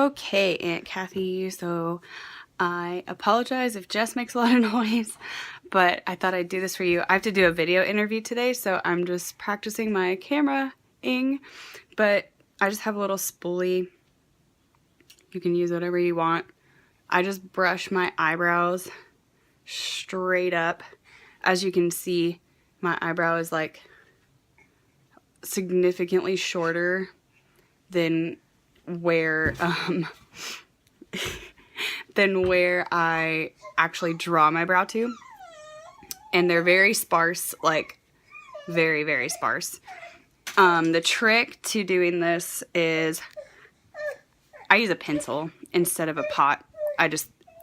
Okay, Aunt Kathy, so I apologize if Jess makes a lot of noise, but I thought I'd do this for you. I have to do a video interview today, so I'm just practicing my camera-ing, but I just have a little spoolie. You can use whatever you want. I just brush my eyebrows straight up. As you can see, my eyebrow is like significantly shorter than where I actually draw my brow to, and they're very sparse, like very sparse. The trick to doing this is I use a pencil instead of a pot.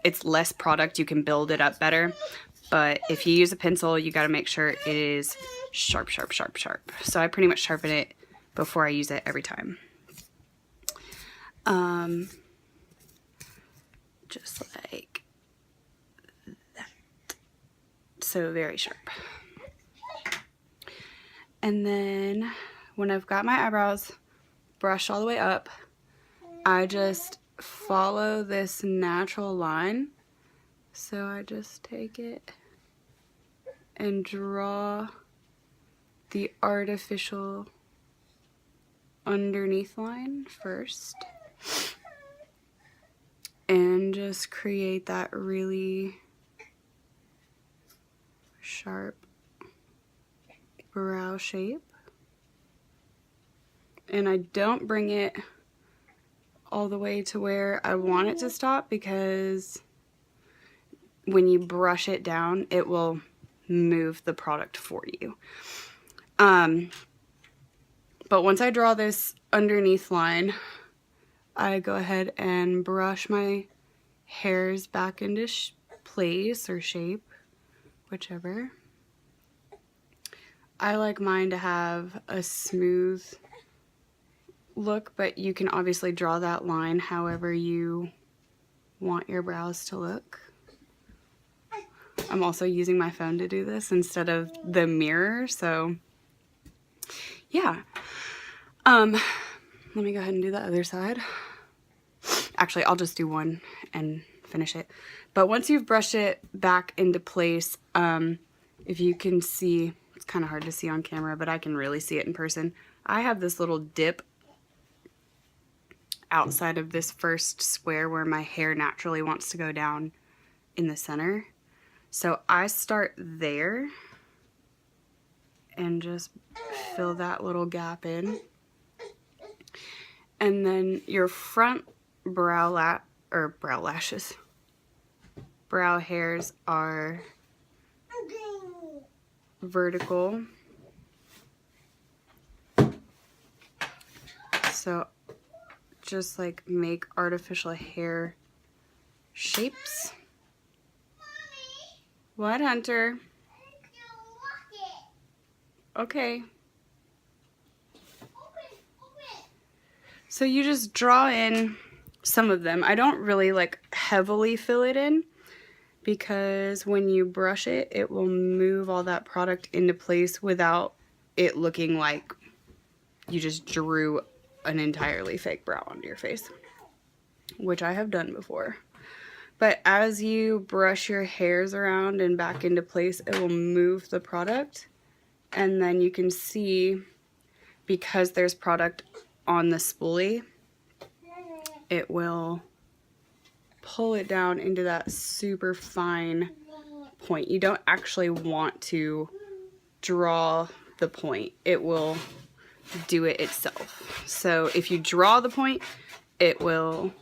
It's less product, you can build it up better, but if you use a pencil, you got to make sure it is sharp. So I pretty much sharpen it before I use it every time. Just like that. So very sharp. And then when I've got my eyebrows brushed all the way up, I just follow this natural line. So I just take it and draw the artificial underneath line first, and just create that really sharp brow shape. And I don't bring it all the way to where I want it to stop, because when you brush it down, it will move the product for you. But once I draw this underneath line, I go ahead and brush my hairs back into place or shape, whichever. I like mine to have a smooth look, but you can obviously draw that line however you want your brows to look. I'm also using my phone to do this instead of the mirror, so yeah. Let me go ahead and do the other side. Actually, I'll just do one and finish it. But once you've brushed it back into place, if you can see, it's kind of hard to see on camera, but I can really see it in person. I have this little dip outside of this first square where my hair naturally wants to go down in the center. So I start there and just fill that little gap in. And then your front brow hairs are vertical. So just like make artificial hair shapes. What, Hunter? Okay. So you just draw in some of them. I don't really like heavily fill it in, because when you brush it, it will move all that product into place without it looking like you just drew an entirely fake brow onto your face, which I have done before. But as you brush your hairs around and back into place, it will move the product. And then you can see, because there's product on the spoolie, it will pull it down into that super fine point. You don't actually want to draw the point. It will do it itself. So if you draw the point, it will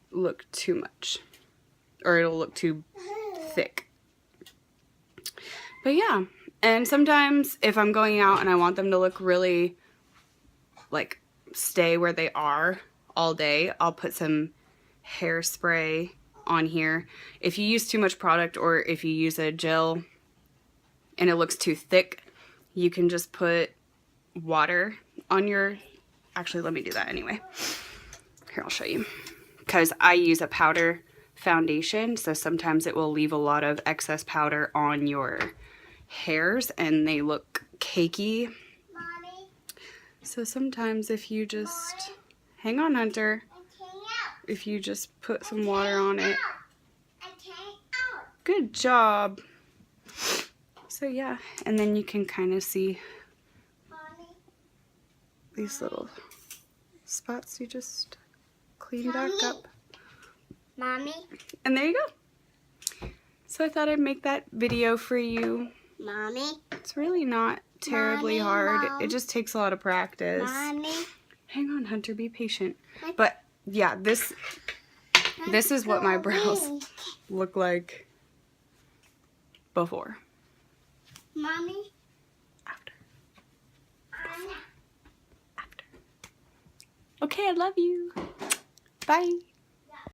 look too much, or it'll look too thick. But yeah, and sometimes if I'm going out and I want them to look really like stay where they are all day, I'll put some hairspray on here. If you use too much product, or if you use a gel and it looks too thick, you can just put water on your, actually let me do that anyway. Here, I'll show you. Because I use a powder foundation, so sometimes it will leave a lot of excess powder on your hairs and they look cakey. Mommy. So sometimes if you just Hang on, Hunter. I came out. If you just put some water on it. I came out. Good job. So yeah, and then you can kind of see Mommy. these little spots you just clean back up. Mommy. And there you go. So I thought I'd make that video for you. Mommy. It's really not terribly Mommy, hard. Mom. It just takes a lot of practice. Mommy. Hang on, Hunter, be patient. But yeah, this is what my brows look like before. Mommy. After. Okay, I love you. Bye.